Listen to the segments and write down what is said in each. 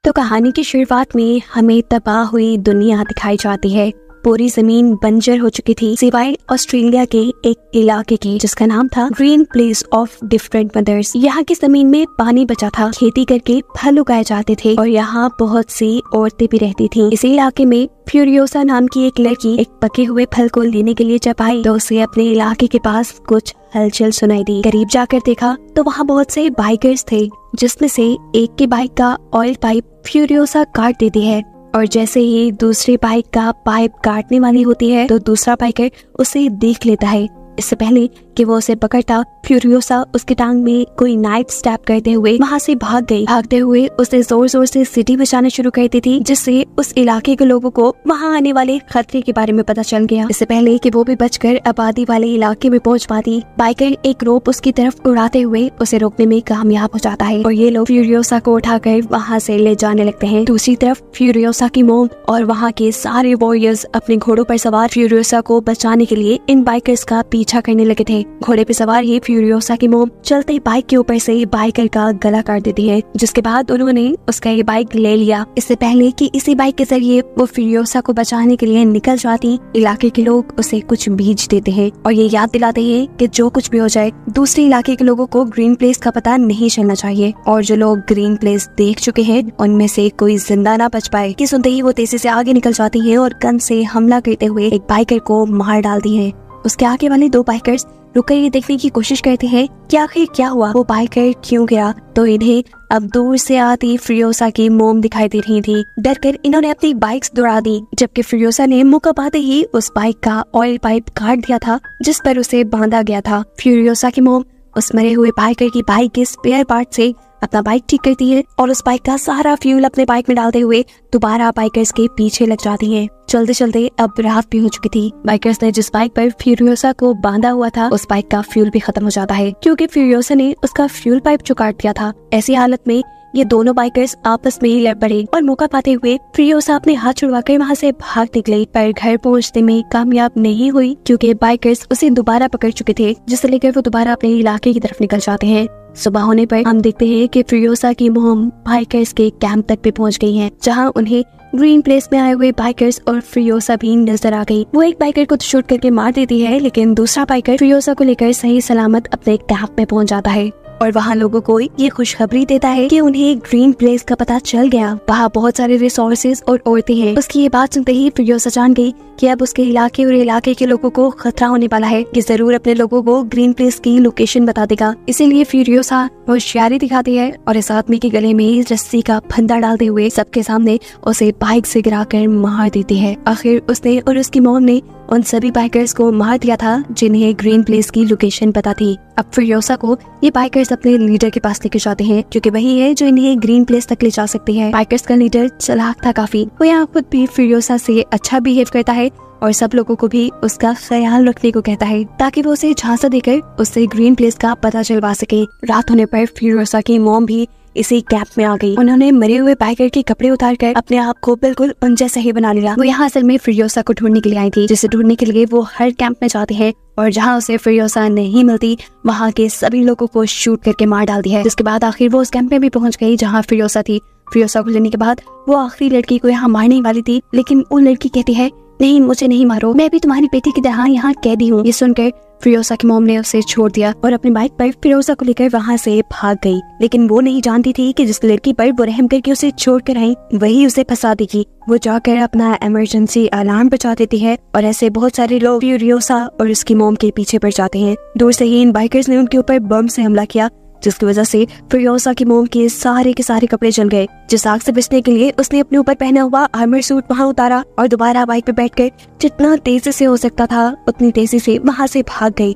तो कहानी की शुरुआत में हमें तबाह हुई दुनिया दिखाई जाती है। पूरी जमीन बंजर हो चुकी थी सिवाय ऑस्ट्रेलिया के एक इलाके के जिसका नाम था green place of different mothers. यहाँ की जमीन में पानी बचा था, खेती करके फल उगाए जाते थे और यहाँ बहुत सी औरतें भी रहती थीं। इसी इलाके में फ्यूरियोसा नाम की एक लड़की एक पके हुए फल को लेने के लिए जब आई तो उसे अपने इलाके के पास कुछ हलचल सुनाई दी। करीब जाकर देखा तो वहाँ बहुत से बाइकर्स थे, जिसमें से एक के बाइक का ऑयल पाइप फ्यूरियोसा काट देती है और जैसे ही दूसरी बाइक का पाइप काटने वाली होती है तो दूसरा बाइकर उसे देख लेता है। इससे पहले कि वो उसे पकड़ता, फ्यूरियोसा उसकी टांग में कोई नाइफ स्टैब करते हुए वहाँ से भाग गई। भागते हुए उसे जोर जोर से सीटी बजाना शुरू कर दी थी, जिससे उस इलाके के लोगों को वहाँ आने वाले खतरे के बारे में पता चल गया। इससे पहले कि वो भी बचकर आबादी वाले इलाके में पहुँच पाती, बाइकर एक रोप उसकी तरफ उड़ाते हुए उसे रोकने में कामयाब हो जाता है और ये लोग फ्यूरियोसा को उठाकर वहाँ से ले जाने लगते हैं। दूसरी तरफ फ्यूरियोसा की मोम और वहाँ के सारे वॉरियर्स अपने घोड़ों पर सवार फ्यूरियोसा को बचाने के लिए इन बाइकर्स का पीछा करने लगे थे। घोड़े पे सवार ही फ्यूरियोसा की मोम चलते बाइक के ऊपर से बाइकर का गला काट देती है, जिसके बाद उन्होंने उसका ये बाइक ले लिया। इससे पहले कि इसी बाइक के जरिए वो फ्यूरियोसा को बचाने के लिए निकल जाती, इलाके के लोग उसे कुछ बीज देते हैं और ये याद दिलाते हैं कि जो कुछ भी हो जाए दूसरे इलाके के लोगों को ग्रीन प्लेस का पता नहीं चलना चाहिए और जो लोग ग्रीन प्लेस देख चुके हैं उनमें से कोई जिंदा ना बच पाए। कि सुनते ही वो तेजी से आगे निकल जाती है और गन से हमला करते हुए एक बाइकर को मार डालती है। उसके आगे वाले दो बाइकर्स रुककर ये देखने की कोशिश करते हैं कि आखिर क्या हुआ, वो बाइकर क्यों गिरा। तो इन्हें अब दूर से आती फ्यूरियोसा की मोम दिखाई दे रही थी। डरकर इन्होंने अपनी बाइक्स दौड़ा दी, जबकि फ्यूरियोसा ने मौका पाते ही उस बाइक का ऑयल पाइप काट दिया था जिस पर उसे बांधा गया था। फ्यूरियोसा की मोम उस मरे हुए बाइकर की बाइक के स्पेयर पार्ट से अपना बाइक ठीक करती है और उस बाइक का सारा फ्यूल अपने बाइक में डालते हुए दोबारा बाइकर्स के पीछे लग जाती है। चलते चलते अब रात भी हो चुकी थी। बाइकर्स ने जिस बाइक पर फ्यूरियोसा को बांधा हुआ था उस बाइक का फ्यूल भी खत्म हो जाता है, क्योंकि फ्यूरियोसा ने उसका फ्यूल पाइप जो काट दिया था। ऐसी हालत में ये दोनों बाइकर्स आपस में ही लड़ पड़े और मौका पाते हुए फ्यूरियोसा अपने हाथ छुड़वाकर वहाँ से भाग निकली, पर घर पहुँचने में कामयाब नहीं हुई क्योंकि बाइकर्स उसे दोबारा पकड़ चुके थे, जिसे लेकर वो दोबारा अपने इलाके की तरफ निकल जाते हैं। सुबह होने पर हम देखते हैं कि फ्यूरियोसा की मोम बाइकर्स के कैंप तक भी पहुंच गई हैं, जहां उन्हें ग्रीन प्लेस में आए हुए बाइकर्स और फ्यूरियोसा भी नजर आ गई। वो एक बाइकर को शूट करके मार देती है, लेकिन दूसरा बाइकर फ्यूरियोसा को लेकर सही सलामत अपने कैंप में पहुंच जाता है और वहाँ लोगों को ये खुशखबरी देता है कि उन्हें ग्रीन प्लेस का पता चल गया। वहाँ बहुत सारे रिसोर्सेज और औरतें हैं। उसकी ये बात सुनते ही फ्यूरियोसा जान गई कि अब उसके इलाके और इलाके के लोगों को खतरा होने वाला है, कि जरूर अपने लोगों को ग्रीन प्लेस की लोकेशन बता देगा। इसीलिए फ्यूरियोसा होशियारी दिखाती है और इस आदमी के गले में रस्सी का फंदा डालते हुए सबके सामने उसे बाइक से गिराकर मार देती है। आखिर उसने और उसकी मॉम ने उन सभी बाइकर्स को मार दिया था जिन्हें ग्रीन प्लेस की लोकेशन पता थी। अब फ्यूरियोसा को ये बाइकर्स अपने लीडर के पास लेकर जाते हैं, क्योंकि वही है जो इन्हें ग्रीन प्लेस तक ले जा सकती है। बाइकर्स का लीडर चालाक था काफी, वो यहाँ खुद भी फ्यूरियोसा से अच्छा बिहेव करता है और सब लोगों को भी उसका ख्याल रखने को कहता है, ताकि वो उसे झांसा देकर उससे ग्रीन प्लेस का पता चलवा सके। रात होने पर फ्यूरियोसा की मॉम भी इसी कैंप में आ गई। उन्होंने मरे हुए बाइकर के कपड़े उतारकर अपने आप को बिल्कुल उन जैसा ही बना लिया। वो यहाँ असल में फ्यूरियोसा को ढूंढने के लिए आई थी, जिसे ढूंढने के लिए वो हर कैंप में जाते हैं और जहाँ उसे फ्यूरियोसा नहीं मिलती वहाँ के सभी लोगों को शूट करके मार डालती है। जिसके बाद आखिर वो उस कैंप में भी पहुँच गई जहाँ फ्यूरियोसा थी। फ्यूरियोसा को लेने के बाद वो आखिरी लड़की को यहाँ मारने वाली थी, लेकिन वो लड़की कहती है, नहीं, मुझे नहीं मारो, मैं भी तुम्हारी बेटी की तरह यहाँ कैदी हूँ। ये सुनकर फ्यूरियोसा की मॉम ने उसे छोड़ दिया और अपनी बाइक पर फ्यूरियोसा को लेकर वहाँ से भाग गई। लेकिन वो नहीं जानती थी कि जिस लड़की पर वो रहम करके उसे छोड़ कर आई वही उसे फंसा देगी। वो जाकर अपना इमरजेंसी अलार्म बजा देती है और ऐसे बहुत सारे लोग फ्यूरियोसा और उसकी मॉम के पीछे पड़ जाते हैं। दूर से ही इन बाइकर्स ने उनके ऊपर बम से हमला किया, जिसकी वजह से फ्यूरियोसा की मोम के सारे कपड़े जल गए। जिस आग से बचने के लिए उसने अपने ऊपर पहना हुआ आर्मर सूट वहाँ उतारा और दोबारा बाइक पे बैठकर जितना तेजी से हो सकता था उतनी तेजी से वहाँ से भाग गई।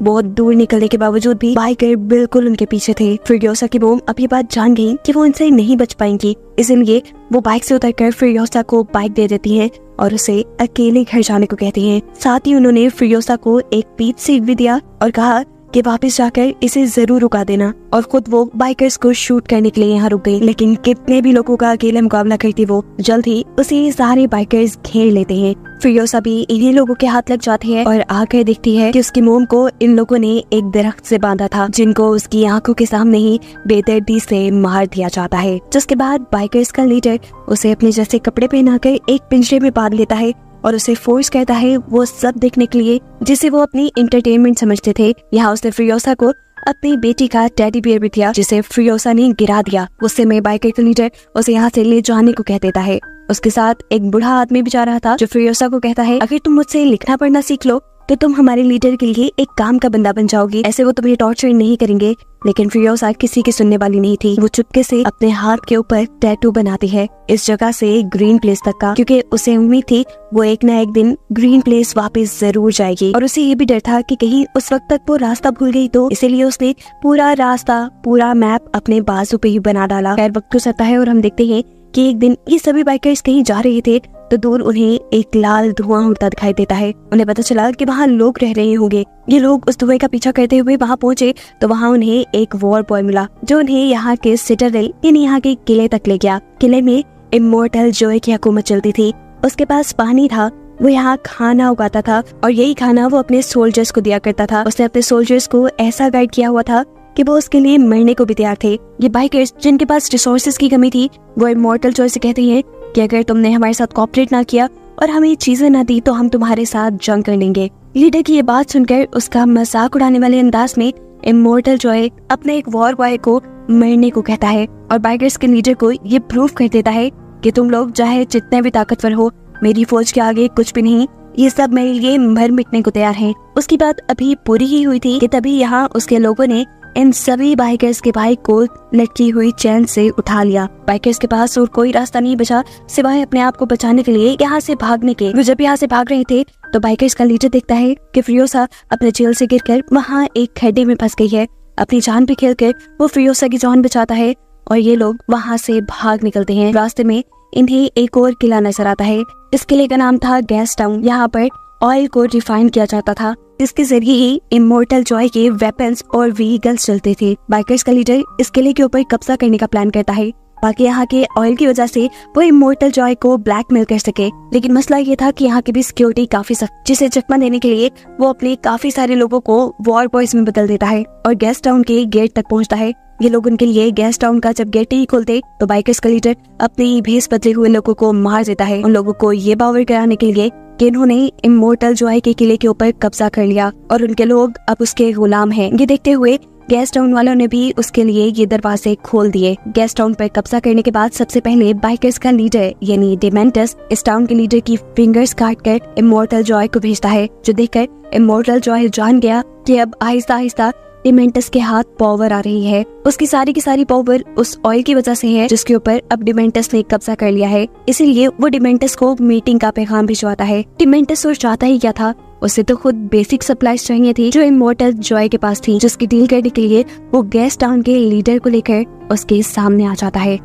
बहुत दूर निकलने के बावजूद भी बाइकर बिल्कुल उनके पीछे थे। फ्यूरियोसा की मोम अब ये बात जान गई कि वो इनसे नहीं बच पाएंगी, इसलिए वो बाइक से उतरकर फ्यूरियोसा को बाइक दे देती है और उसे अकेले घर जाने को कहती हैं। साथ ही उन्होंने फ्यूरियोसा को एक पीच सीट भी दिया और कहा कि वापस जाकर इसे जरूर रुका देना, और खुद वो बाइकर्स को शूट करने के लिए यहाँ रुक गई। लेकिन कितने भी लोगों का अकेले मुकाबला करती वो, जल्द ही उसे सारे बाइकर्स घेर लेते हैं। फिरोसा भी इन्हीं लोगों के हाथ लग जाती है और आकर देखती है कि उसकी मोम को इन लोगों ने एक दरख्त से बांधा था, जिनको उसकी आंखों के सामने ही बेदर्दी से मार दिया जाता है। जिसके बाद बाइकर्स का लीडर उसे अपने जैसे कपड़े पहनाकर एक पिंजरे में बांध लेता है और उसे फोर्स करता है वो सब देखने के लिए जिसे वो अपनी एंटरटेनमेंट समझते थे। यहाँ उसने फिरोसा को अपनी बेटी का टेडी बियर भी दिया, जिसे फिरोसा ने गिरा दिया। उससे में बाइकर का लीडर उसे यहाँ से ले जाने को कह देता है। उसके साथ एक बूढ़ा आदमी भी जा रहा था, जो फिरोसा को कहता है, अगर तुम मुझसे लिखना पढ़ना सीख लो तो तुम हमारे लीडर के लिए एक काम का बंदा बन जाओगी, ऐसे वो तुम्हें टॉर्चर नहीं करेंगे। लेकिन फिरोसा किसी की सुनने वाली नहीं थी। वो चुपके से अपने हाथ के ऊपर टैटू बनाती है, इस जगह से ग्रीन प्लेस तक का, क्योंकि उसे उम्मीद थी वो एक न एक दिन ग्रीन प्लेस वापस जरूर जाएगी। और उसे ये भी डर था कि कहीं उस वक्त तक वो रास्ता भूल गई तो, इसीलिए उसने पूरा रास्ता, पूरा मैप अपने बाजू पे ही बना डाला। खैर वक्त गुजरता है और हम देखते हैं कि एक दिन ये सभी बाइकर्स कहीं जा रहे थे तो दूर उन्हें एक लाल धुआं उड़ता दिखाई देता है। उन्हें पता चला कि वहाँ लोग रह रहे होंगे। ये लोग उस धुएं का पीछा करते हुए वहाँ पहुँचे तो वहाँ उन्हें एक वॉर बॉय मिला, जो उन्हें यहाँ के सिटाडेल यानी यहाँ के किले तक ले गया। किले में इमोर्टल जॉय की हुकूमत चलती थी। उसके पास पानी था, वो यहाँ खाना उगाता था और यही खाना वो अपने सोल्जर्स को दिया करता था। उसने अपने सोल्जर्स को ऐसा गाइड किया हुआ था कि वो उसके लिए मरने को भी तैयार थे। ये बाइकर्स जिनके पास रिसोर्सेज की कमी थी, वो इमोर्टल जॉय से कहते हैं कि अगर तुमने हमारे साथ कोऑपरेट ना किया और हमें चीजें ना दी तो हम तुम्हारे साथ जंग कर लेंगे। लीडर की ये बात सुनकर उसका मजाक उड़ाने वाले अंदाज में इमोर्टल जॉय अपने एक वॉर बॉय को मरने को कहता है और बाइकर्स के लीडर को ये प्रूव कर देता है कि तुम लोग चाहे जितने भी ताकतवर हो, मेरी फौज के आगे कुछ भी नहीं, ये सब मेरे लिए मर मिटने को तैयार हैं। उसकी बात अभी पूरी ही हुई थी कि तभी यहाँ उसके लोगों ने इन सभी बाइकर्स के बाइक को लटकी हुई चैन से उठा लिया। बाइकर्स के पास और कोई रास्ता नहीं बचा सिवाय अपने आप को बचाने के लिए यहाँ से भागने के। वो जब यहाँ से भाग रहे थे तो बाइकर्स का लीडर देखता है कि फिरोसा अपने जेल से गिरकर वहाँ एक खड्डे में फंस गई है। अपनी जान पे खेलकर वो फिरोसा की जान बचाता है और ये लोग वहाँ से भाग निकलते हैं। रास्ते में इन्हें एक और किला नजर आता है। इस किले का नाम था गैस टाउन। यहाँ पर ऑयल को रिफाइन किया जाता था, जिसके जरिए ही इमोर्टल जॉय के वेपन्स और व्हीकल्स चलते थे। बाइकर्स का लीडर इस किले के ऊपर कब्जा करने का प्लान करता है ताकि यहाँ के ऑयल की वजह से वो इमोर्टल जॉय को ब्लैकमेल कर सके। लेकिन मसला ये था कि यहाँ की भी सिक्योरिटी काफी सख्त, जिसे चकमा देने के लिए वो अपने काफी सारे लोगों को वॉर बॉयज में बदल देता है और गैस टाउन के गेट तक पहुँचता है। ये लोग उनके लिए गैस टाउन का जब गेट नहीं खोलते तो बाइकर्स का लीडर अपने भेस बदले हुए लोगों को मार देता है, उन लोगों को ये बावर कराने के लिए कि इन्होंने इमोर्टल जॉय के किले के ऊपर कब्जा कर लिया और उनके लोग अब उसके गुलाम हैं। ये देखते हुए गैस टाउन वालों ने भी उसके लिए ये दरवाजे खोल दिए। गैस टाउन पर कब्जा करने के बाद सबसे पहले बाइकर्स का लीडर यानी डिमेंटस इस टाउन के लीडर की फिंगर्स काट कर इमोर्टल जॉय को भेजता है, जो देखकर इमोर्टल जॉय जान गया कि अब आहिस्ता आहिस्ता डिमेंटस के हाथ पावर आ रही है। उसकी सारी की सारी पावर उस ऑयल की वजह से है जिसके ऊपर अब डिमेंटस ने कब्जा कर लिया है। इसीलिए वो डिमेंटस को मीटिंग का पैगाम भिजवाता है। डिमेंटस और चाहता ही क्या था, उसे तो खुद बेसिक सप्लाईज चाहिए थी जो इमोर्टल जॉय के पास थी, जिसकी डील करने के लिए वो गैस टाउन के लीडर को लेकर उसके सामने आ जाता है।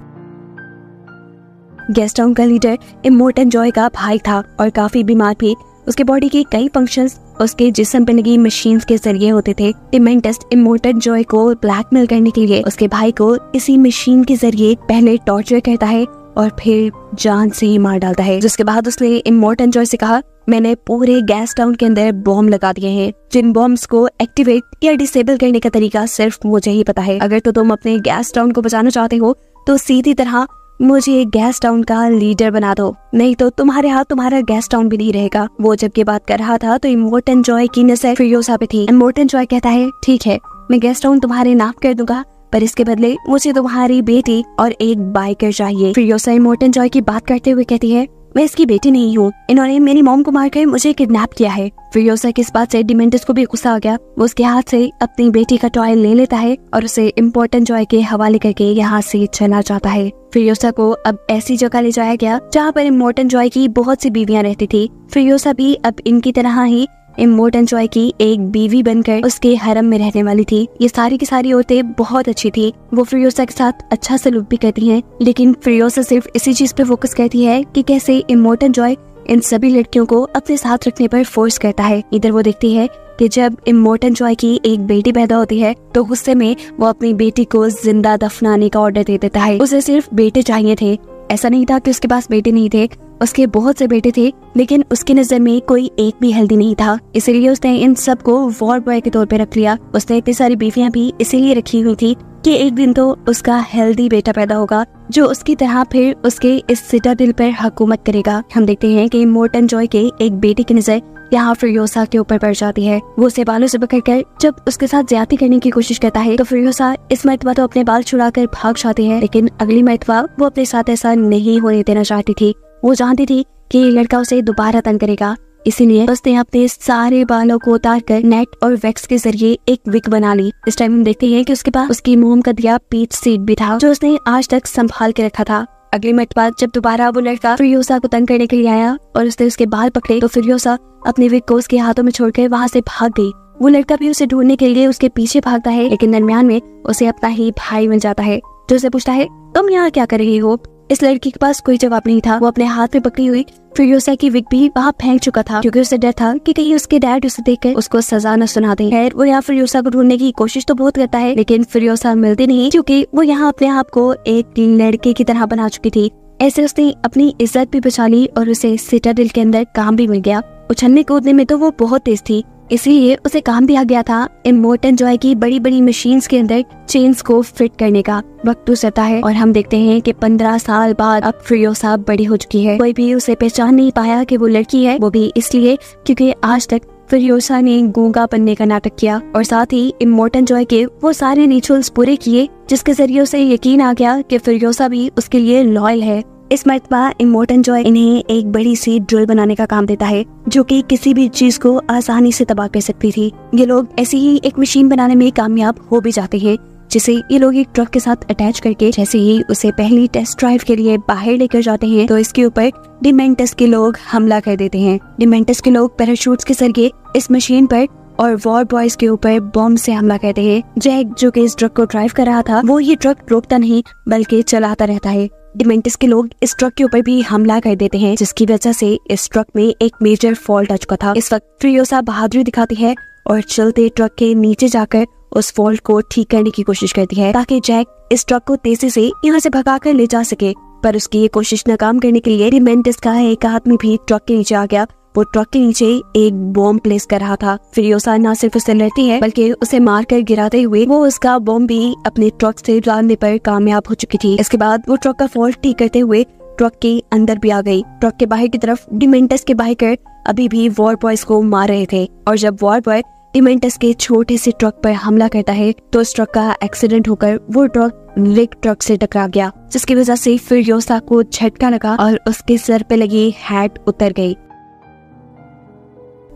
गैस टाउन का लीडर इमोर्टल जॉय का भाई था और काफी बीमार भी। उसके बॉडी के कई फंक्शंस उसके जिस्म पे लगी मशीन्स के जरिए होते थे। डिमेंटस इमोर्टल जॉय को ब्लैकमेल करने के लिए उसके भाई को इसी मशीन के जरिए पहले टॉर्चर करता है और फिर जान से ही मार डालता है। जिसके बाद उसने इमोर्टल जॉय से कहा, मैंने पूरे गैस टाउन के अंदर बॉम्ब लगा दिए हैं, जिन बॉम्ब्स को एक्टिवेट या डिसेबल करने का तरीका सिर्फ मुझे ही पता है। अगर तो तुम अपने गैस टाउन को बचाना चाहते हो तो सीधी तरह मुझे गैस टाउन का लीडर बना दो, नहीं तो तुम्हारे हाथ तुम्हारा गैस टाउन भी नहीं रहेगा। वो जब ये बात कर रहा था तो इमोर्टल जॉय की नजर फिरोसा पे थी। इमोर्टल जॉय कहता है, ठीक है, मैं गैस टाउन तुम्हारे नाम कर दूंगा, पर इसके बदले मुझे तुम्हारी बेटी और एक बाइकर चाहिए। फिरोसा इमोर्टल जॉय की बात करते हुए कहती है, मैं इसकी बेटी नहीं हूँ, इन्होंने मेरी मॉम को मारकर मुझे किडनैप किया है। फिरोसा की इस बात से डिमेंटस को भी गुस्सा आ गया। वो उसके हाथ से अपनी बेटी का टॉय ले लेता है और उसे इमोर्टल जॉय के हवाले करके यहाँ से चला जाता है। फिरोसा को अब ऐसी जगह ले जाया गया जहाँ पर इमोर्टल जॉय की बहुत सी बीवियां रहती थी। फिरोसा भी अब इनकी तरह ही इमोर्टल जॉय की एक बीवी बनकर उसके हरम में रहने वाली थी। ये सारी की सारी औरतें बहुत अच्छी थी, वो फिरोसा के साथ अच्छा सलूक भी करती हैं, लेकिन फिरोसा सिर्फ इसी चीज पे फोकस करती है कि कैसे इमोर्टल जॉय इन सभी लड़कियों को अपने साथ रखने पर फोर्स करता है। इधर वो देखती है कि जब इमोर्टन जॉय की एक बेटी पैदा होती है तो गुस्से में वो अपनी बेटी को जिंदा दफनाने का ऑर्डर दे देता है। उसे सिर्फ बेटे चाहिए थे, ऐसा नहीं था कि उसके पास बेटे नहीं थे, उसके बहुत से बेटे थे, लेकिन उसकी नजर में कोई एक भी हेल्दी नहीं था। इसलिए उसने इन सबको वॉर बॉय के तौर पे रख लिया। उसने इतनी सारी बीवियां भी इसीलिए रखी हुई थी कि एक दिन तो उसका हेल्दी बेटा पैदा होगा जो उसकी तरह फिर उसके इस सिटाडेल पर हुकूमत करेगा। हम देखते हैं कि इमोर्टन जॉय के एक बेटे की नजर यहाँ फ्यूरियोसा के ऊपर पड़ जाती है। वो उसे बालों से पकड़कर जब उसके साथ ज्यादती करने की कोशिश करता है तो फ्यूरियोसा इस मर्तबा तो अपने बाल छुड़ाकर भाग जाती है, लेकिन अगली मर्तबा वो अपने साथ ऐसा नहीं होने देना चाहती थी। वो जानती थी कि ये लड़का उसे दोबारा तंग करेगा, इसीलिए उसने अपने सारे बालों को उतारकर नेट और वैक्स के जरिए एक विग बना ली। इस टाइम हम देखते हैं कि उसके पास उसकी मोम का दिया पीच सीड भी था जो उसने आज तक संभाल के रखा था। अगली मर्तबा जब दोबारा वो लड़का फ्यूरियोसा को तंग करने के लिए आया और उसने उसके बाल पकड़े तो फ्यूरियोसा अपने विग को उसके हाथों में छोड़कर वहाँ से भाग गई। वो लड़का भी उसे ढूंढने के लिए उसके पीछे भागता है, लेकिन दरमियान में उसे अपना ही भाई मिल जाता है जो उसे पूछता है, तुम यहाँ क्या कर रही हो? इस लड़की के पास कोई जवाब नहीं था। वो अपने हाथ में पकड़ी हुई फ्यूरियोसा की विग भी वहाँ फेंक चुका था क्योंकि उसे डर था कि कहीं उसके डैड उसे देखकर उसको सजा न सुना दें। खैर वो यहाँ फ्यूरियोसा को ढूंढने की कोशिश तो बहुत करता है, लेकिन फ्यूरियोसा मिलती नहीं क्योंकि वो यहाँ अपने आप को एक लड़के की तरह बना चुकी थी। ऐसे उसने अपनी इज्जत भी बचा ली और उसे सिटाडेल के अंदर काम भी मिल गया। उछलने कूदने में तो वो बहुत तेज थी, इसलिए उसे काम भी आ गया था इमोर्टन जॉय की बड़ी बड़ी मशीन्स के अंदर चेन्स को फिट करने का। वक्त गुजरता है और हम देखते हैं कि 15 साल बाद अब फ्यूरियोसा बड़ी हो चुकी है। कोई भी उसे पहचान नहीं पाया कि वो लड़की है, वो भी इसलिए क्योंकि आज तक फ्यूरियोसा ने गूंगा बनने का नाटक किया और साथ ही इमोर्टन जॉय के वो सारे रिचुअल्स पूरे किए जिसके जरिए उसे यकीन आ गया कि फ्यूरियोसा भी उसके लिए लॉयल है। इस मर्तबा इमोर्टन जॉय इन्हें एक बड़ी सी ड्रिल बनाने का काम देता है जो कि किसी भी चीज को आसानी से तबाह कर सकती थी। ये लोग ऐसी ही एक मशीन बनाने में कामयाब हो भी जाते हैं जिसे ये लोग एक ट्रक के साथ अटैच करके जैसे ही उसे पहली टेस्ट ड्राइव के लिए बाहर लेकर जाते हैं तो इसके ऊपर डिमेंटस के लोग हमला कर देते हैं। डिमेंटस के लोग पैराशूट्स के जरिए इस मशीन पर और वॉर बॉयज के ऊपर बॉम्ब से हमला करते हैं। जैक जो कि इस ट्रक को ड्राइव कर रहा था वो ये ट्रक रोकता नहीं बल्कि चलाता रहता है। डिमेंटस के लोग इस ट्रक के ऊपर भी हमला कर देते हैं जिसकी वजह से इस ट्रक में एक मेजर फॉल्ट आ चुका था। इस वक्त फ्यूरियोसा बहादुरी दिखाती है और चलते ट्रक के नीचे जाकर उस फॉल्ट को ठीक करने की कोशिश करती है ताकि जैक इस ट्रक को तेजी से यहाँ से भगाकर ले जा सके, पर उसकी ये कोशिश नाकाम करने के लिए डिमेंटस का एक आदमी भी ट्रक के नीचे आ गया। वो ट्रक के नीचे एक बॉम्ब प्लेस कर रहा था। फ्यूरियोसा न सिर्फ उसे लड़ती है बल्कि उसे मारकर गिराते हुए वो उसका बॉम्ब भी अपने ट्रक से डालने पर कामयाब हो चुकी थी। इसके बाद वो ट्रक का फॉल्ट ठीक करते हुए ट्रक के अंदर भी आ गई। ट्रक के बाहर की तरफ डिमेंटस के बाइकर अभी भी वॉर बॉयज को मार रहे थे और जब वॉर बॉय डिमेंटस के छोटे से ट्रक पर हमला करता है तो इस ट्रक का एक्सीडेंट होकर वो ट्रक रिग ट्रक से टकरा गया जिसकी वजह से फ्यूरियोसा को झटका लगा और उसके सर पे लगी हैट उतर गई।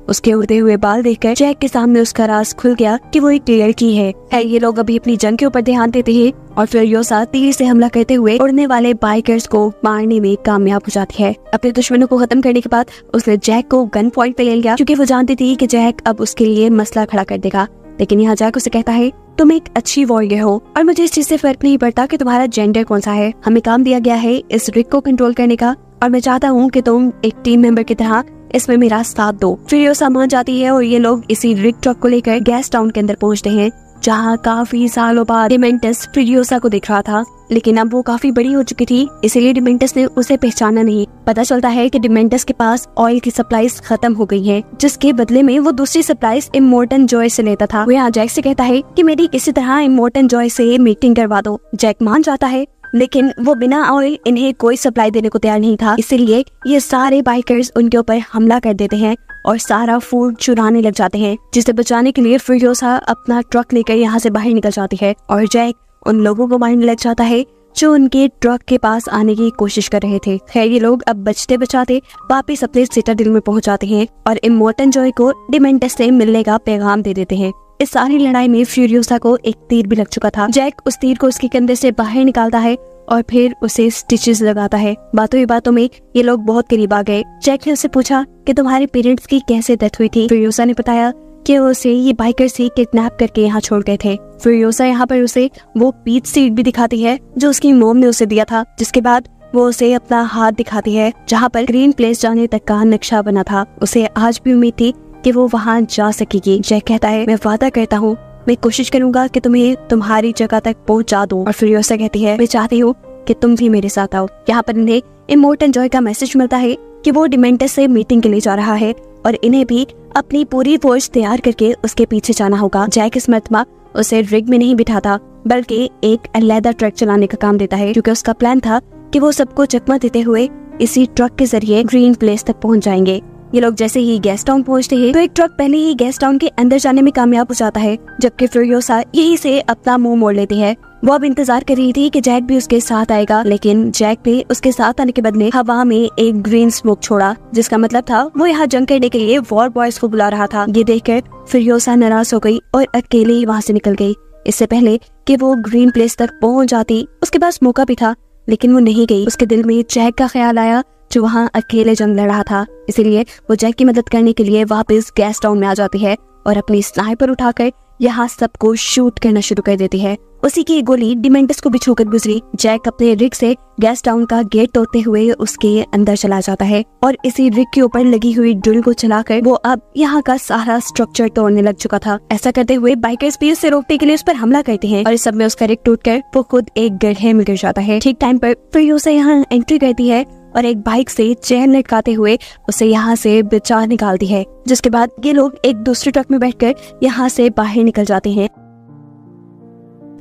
उसके उड़ते हुए बाल देखकर जैक के सामने उसका राज खुल गया कि वो एक लड़की है। ये लोग अभी अपनी जंग के ऊपर ध्यान देते हैं और फ्यूरियोसा तीर से हमला करते हुए उड़ने वाले बाइकर्स को मारने में कामयाब हो जाती है। अपने दुश्मनों को खत्म करने के बाद उसने जैक को गन पॉइंट पे ले लिया क्योंकि वो जानती थी कि जैक अब उसके लिए मसला खड़ा कर देगा। लेकिन यहाँ जैक उसे कहता है, तुम एक अच्छी वॉरियर हो और मुझे इस चीज से फर्क नहीं पड़ता कि तुम्हारा जेंडर कौन सा है। हमें काम दिया गया है इस रिग को कंट्रोल करने का और मैं चाहता हूँ कि तुम एक टीम मेंबर की तरह इसमें मेरा साथ दो। फ्यूरियोसा मान जाती है और ये लोग इसी रिग ट्रक को लेकर गैस टाउन के अंदर पहुँचते हैं जहाँ काफी सालों बाद डिमेंटस फ्यूरियोसा को दिख रहा था, लेकिन अब वो काफी बड़ी हो चुकी थी इसलिए डिमेंटस ने उसे पहचाना नहीं। पता चलता है कि डिमेंटस के पास ऑयल की सप्लाईज खत्म हो गई हैं, जिसके बदले में वो दूसरी सप्लाईज इमोर्टन जॉय से लेता था। वो यहाँ जैक से कहता है कि मेरी किसी तरह इमोर्टन जॉय से मीटिंग करवा दो। जैक मान जाता है लेकिन वो बिना ऑयल इन्हें कोई सप्लाई देने को तैयार नहीं था, इसीलिए ये सारे बाइकर्स उनके ऊपर हमला कर देते हैं और सारा फूड चुराने लग जाते हैं, जिसे बचाने के लिए फ्यूरियोसा अपना ट्रक लेकर यहाँ से बाहर निकल जाती है और जैक उन लोगों को मारने लग जाता है जो उनके ट्रक के पास आने की कोशिश कर रहे थे। खैर ये लोग अब बचते बचाते वापिस अपने सिटाडेल में पहुंच जाते हैं और इमोर्टन जॉय को डिमेंटस से मिलने का पैगाम दे देते हैं। इस सारी लड़ाई में फ्यूरियोसा को एक तीर भी लग चुका था। जैक उस तीर को उसके कंधे से बाहर निकालता है और फिर उसे स्टिचेस लगाता है। बातों ही बातों में ये लोग बहुत करीब आ गए। जैक ने उससे पूछा कि तुम्हारे पेरेंट्स की कैसे डेथ हुई थी। फ्यूरियोसा ने बताया कि उसे ये बाइकर्स ही किडनैप करके यहाँ छोड़ गए थे। फ्यूरियोसा यहाँ पर उसे वो पीच सीड भी दिखाती है जो उसकी मोम ने उसे दिया था, जिसके बाद वो उसे अपना हाथ दिखाती है जहाँ पर ग्रीन प्लेस जाने तक का नक्शा बना था। उसे आज भी उम्मीद थी कि वो वहाँ जा सकेगी। जैक कहता है, मैं वादा करता हूँ मैं कोशिश करूंगा कि तुम्हें तुम्हारी जगह तक पहुँचा दूं। और फ्यूरियोसा कहती है, मैं चाहती हूँ कि तुम भी मेरे साथ आओ। यहाँ पर इन्हें इमोर्टल जॉय का मैसेज मिलता है कि वो डिमेंटस से मीटिंग के लिए जा रहा है और इन्हें भी अपनी पूरी फोर्स तैयार करके उसके पीछे जाना होगा। जैक इस मर्तबा उसे रिग में नहीं बिठाता बल्कि एक अलग ट्रक चलाने का काम देता है, क्योंकि उसका प्लान था कि वो सबको चकमा देते हुए इसी ट्रक के जरिए ग्रीन प्लेस तक पहुंच जाएंगे। ये लोग जैसे ही गेस्ट टाउन पहुंचते हैं तो एक ट्रक पहले ही गेस्ट टाउन के अंदर जाने में कामयाब हो जाता है, जबकि फ्यूरियोसा यहीं से अपना मुंह मोड़ लेती है। वो अब इंतजार कर रही थी कि जैक भी उसके साथ आएगा, लेकिन जैक भी उसके साथ आने के बदले हवा में एक ग्रीन स्मोक छोड़ा, जिसका मतलब था वो यहाँ जंग करने के लिए वॉर बॉयज को बुला रहा था। ये देखकर फ्यूरियोसा नाराज हो गई और अकेले ही वहाँ से निकल गई। इससे पहले कि वो ग्रीन प्लेस तक पहुँच जाती उसके पास मौका भी था, लेकिन वो नहीं गई। उसके दिल में जैक का ख्याल आया जो वहाँ अकेले जंग लड़ रहा था, इसीलिए वो जैक की मदद करने के लिए वापस गेस्ट टाउन में आ जाती है और अपनी स्नाइपर उठाकर यहाँ सबको शूट करना शुरू कर देती है। उसी की गोली डिमेंटस को भी छूकर गुजरी। जैक अपने रिग से गेस्ट टाउन का गेट तोड़ते हुए उसके अंदर चला जाता है और इसी रिग के ऊपर लगी हुई ड्रिल को चलाकर वो अब यहाँ का सारा स्ट्रक्चर तोड़ने लग चुका था। ऐसा करते हुए बाइकर्स भी उसे रोकने के लिए उस पर हमला करते हैं और इस सब में उसका रिग टूटकर वो खुद एक गड्ढे में गिर जाता है। ठीक टाइम पर फ्यूरियोसा यहाँ एंट्री करती है और एक बाइक से चेन लटकाते हुए उसे यहाँ से बचा निकालती है, जिसके बाद ये लोग एक दूसरे ट्रक में बैठकर यहाँ से बाहर निकल जाते हैं।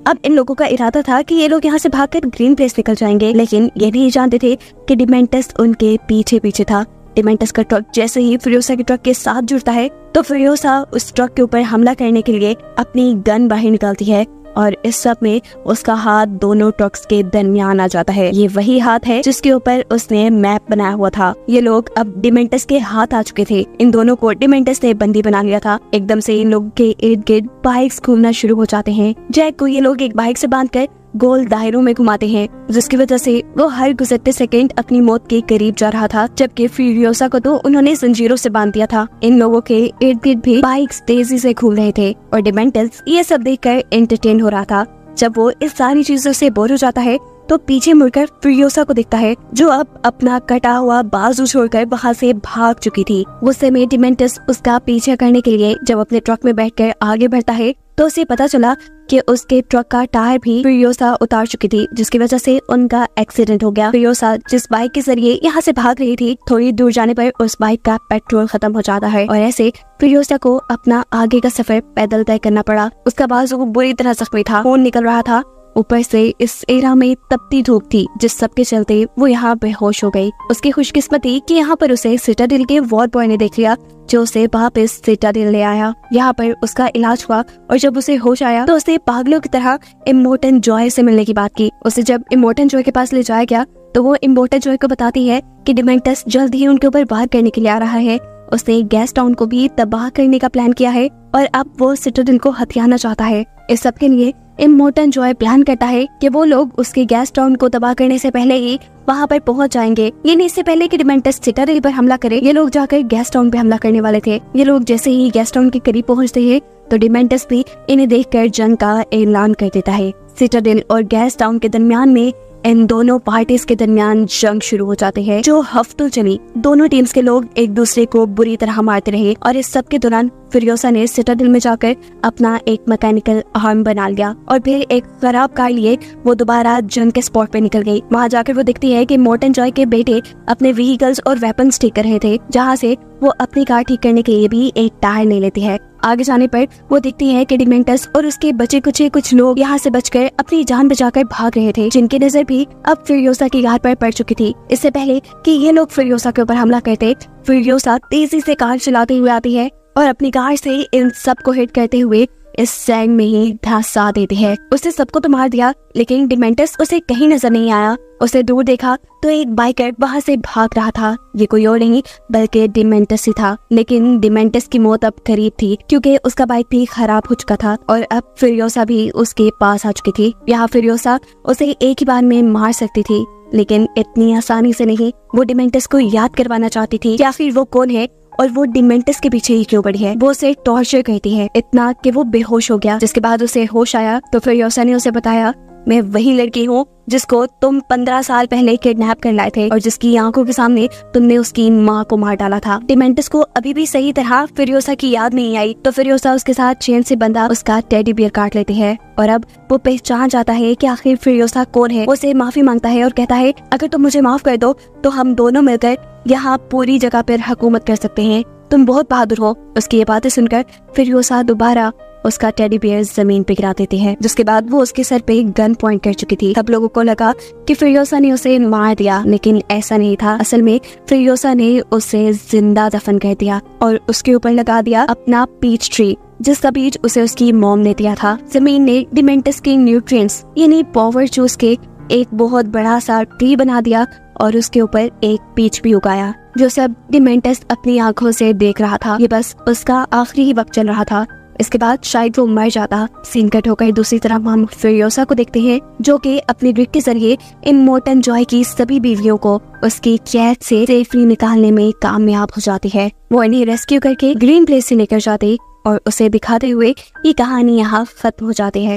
अब इन लोगों का इरादा था कि ये लोग यहाँ से भागकर ग्रीन प्लेस निकल जाएंगे, लेकिन ये नहीं जानते थे कि डिमेंटस उनके पीछे पीछे था। डिमेंटस का ट्रक जैसे ही फ्यूरियोसा के ट्रक के साथ जुड़ता है तो फ्यूरियोसा उस ट्रक के ऊपर हमला करने के लिए अपनी गन बाहर निकालती है और इस सब में उसका हाथ दोनों ट्रक्स के दरमियान आ जाता है। ये वही हाथ है जिसके ऊपर उसने मैप बनाया हुआ था। ये लोग अब डिमेंटस के हाथ आ चुके थे। इन दोनों को डिमेंटस ने बंदी बना लिया था। एकदम से इन लोगों के इर्द गिर्द बाइक्स घूमना शुरू हो जाते हैं। जैक को ये लोग एक बाइक से बांधकर गोल दायरों में घुमाते हैं, जिसकी वजह से वो हर गुजरते सेकंड अपनी मौत के करीब जा रहा था, जबकि फ्यूरियोसा को तो उन्होंने जंजीरों से बांध दिया था। इन लोगों के इर्द गिर्द भी बाइक्स तेजी से घूम रहे थे और डिमेंटस ये सब देखकर एंटरटेन हो रहा था। जब वो इस सारी चीजों से बोर हो जाता है तो पीछे मुड़कर फ्यूरियोसा को दिखता है, जो अब अपना कटा हुआ बाजू छोड़कर वहाँ से भाग चुकी थी। उस समय डिमेंटस उसका पीछे करने के लिए जब अपने ट्रक में बैठकर आगे बढ़ता है तो उसे पता चला कि उसके ट्रक का टायर भी फ्यूरियोसा उतार चुकी थी, जिसकी वजह से उनका एक्सीडेंट हो गया। फ्यूरियोसा जिस बाइक के जरिए यहाँ से भाग रही थी, थोड़ी दूर जाने पर उस बाइक का पेट्रोल खत्म हो जाता है और ऐसे फ्यूरियोसा को अपना आगे का सफर पैदल तय करना पड़ा। उसका बाजू बुरी तरह जख्मी था, खून निकल रहा था। ऊपर से इस एरा में तपती धूप थी, जिस सब के चलते वो यहाँ बेहोश हो गई। उसकी खुशकिस्मती कि यहाँ पर उसे सिटाडेल के वॉर बॉय ने देख लिया, जो उसे वापस सिटाडेल ले आया। यहाँ पर उसका इलाज हुआ और जब उसे होश आया तो उसे पागलों की तरह इमोर्टल जॉय से मिलने की बात की। उसे जब इमोर्टल जॉय के पास ले जाया गया तो वो इमोर्टल जॉय को बताती है कि डिमेंटस जल्द ही उनके ऊपर वार करने के लिए आ रहा है। उसने गेस्ट टाउन को भी तबाह करने का प्लान किया है और अब वो सिटाडेल को हथियाना चाहता है। इस सब के लिए इमोर्टल जॉय प्लान करता है कि वो लोग उसके गेस्ट टाउन को तबाह करने से पहले ही वहाँ पर पहुँच जाएंगे। ये नहीं, इससे पहले कि डिमेंटस सिटाडेल पर हमला करे, ये लोग जाकर गेस्ट टाउन पे हमला करने वाले थे। ये लोग जैसे ही गेस्ट टाउन के करीब पहुँचते हैं तो डिमेंटस भी इन्हें देखकर जंग का ऐलान कर देता है। सिटाडेल और गेस्ट टाउन के दरमियान में इन दोनों पार्टीज के दरमियान जंग शुरू हो जाते हैं, जो हफ्तों चली। दोनों टीम्स के लोग एक दूसरे को बुरी तरह मारते रहे और इस सब के दौरान फ्यूरियोसा ने सिटाडेल में जाकर अपना एक मैकेनिकल आर्म बना लिया और फिर एक खराब कार लिए वो दोबारा जंग के स्पॉट पे निकल गई। वहाँ जाकर वो दिखती है कि इमोर्टल जॉय के बेटे अपने व्हीकल्स और वेपन्स ठीक कर रहे थे, जहाँ से वो अपनी कार ठीक करने के लिए भी एक टायर ले लेती है। आगे जाने पर वो दिखती है कि डिमेंटस और उसके बचे कुछ लोग यहाँ से बचकर अपनी जान बचाकर भाग रहे थे, जिनकी नजर भी अब फ्यूरियोसा की कार पर पड़ चुकी थी। इससे पहले कि ये लोग फ्यूरियोसा के ऊपर हमला करते, फ्यूरियोसा तेजी से कार चलाते हुए आती है और अपनी कार से इन सबको हिट करते हुए इस सैंग में ही धंसा देती है। उसने सबको तो मार दिया, लेकिन डिमेंटस उसे कहीं नजर नहीं आया। उसे दूर देखा तो एक बाइकर वहाँ से भाग रहा था। ये कोई और नहीं बल्कि डिमेंटस ही था, लेकिन डिमेंटस की मौत अब करीब थी क्योंकि उसका बाइक भी खराब हो चुका था और अब फ्यूरियोसा भी उसके पास आ चुकी थी। यहाँ फ्यूरियोसा उसे एक ही बार में मार सकती थी, लेकिन इतनी आसानी से नहीं। वो डिमेंटस को याद करवाना चाहती थी या फिर वो कौन है और वो डिमेंटस के पीछे ही क्यों पड़ी है। वो उसे टॉर्चर करती है इतना कि वो बेहोश हो गया। जिसके बाद उसे होश आया तो फ्यूरियोसा ने उसे बताया, मैं वही लड़की हूँ जिसको तुम 15 साल पहले किडनैप कर लाए थे और जिसकी आंखों के सामने तुमने उसकी माँ को मार डाला था। डिमेंटस को अभी भी सही तरह फिरियोसा की याद नहीं आई, तो फिरियोसा उसके साथ चेन से बंधा उसका टेडी बियर काट लेती है और अब वो पहचान जाता है कि आखिर फिरियोसा कौन है। वो उसे माफी मांगता है और कहता है अगर तुम मुझे माफ कर दो तो हम दोनों मिलकर यहाँ पूरी जगह पर हुकूमत कर सकते हैं, तुम बहुत बहादुर हो। उसकी ये बातें सुनकर फिरियोसा दोबारा उसका टेडी बियर जमीन पे गिरा देती है, जिसके बाद वो उसके सर पे गन पॉइंट कर चुकी थी। सब लोगों को लगा कि फिरियोसा ने उसे मार दिया, लेकिन ऐसा नहीं था। असल में फिरियोसा ने उसे जिंदा दफन कर दिया और उसके ऊपर लगा दिया अपना पीच ट्री, जिसका बीज उसे उसकी मॉम ने दिया था। जमीन ने डिमेंटस के न्यूट्रिएंट्स यानी पावर चूस के एक बहुत बड़ा सा ट्री बना दिया और उसके ऊपर एक पीच भी उगाया, जो सब डिमेंटस अपनी आंखों से देख रहा था। ये बस उसका आखिरी ही वक्त चल रहा था। इसके बाद शायद वो मर जाता। सीन कट होकर दूसरी तरफ हम फिरियोसा को देखते हैं, जो कि अपने ग्रिड के जरिए इमोर्टल जॉय की सभी बीवियों को उसकी कैद से सेफली निकालने में कामयाब हो जाती है। वो इन्हें रेस्क्यू करके ग्रीन प्लेस से लेकर जाते और उसे दिखाते हुए ये कहानी यहाँ खत्म हो जाती है।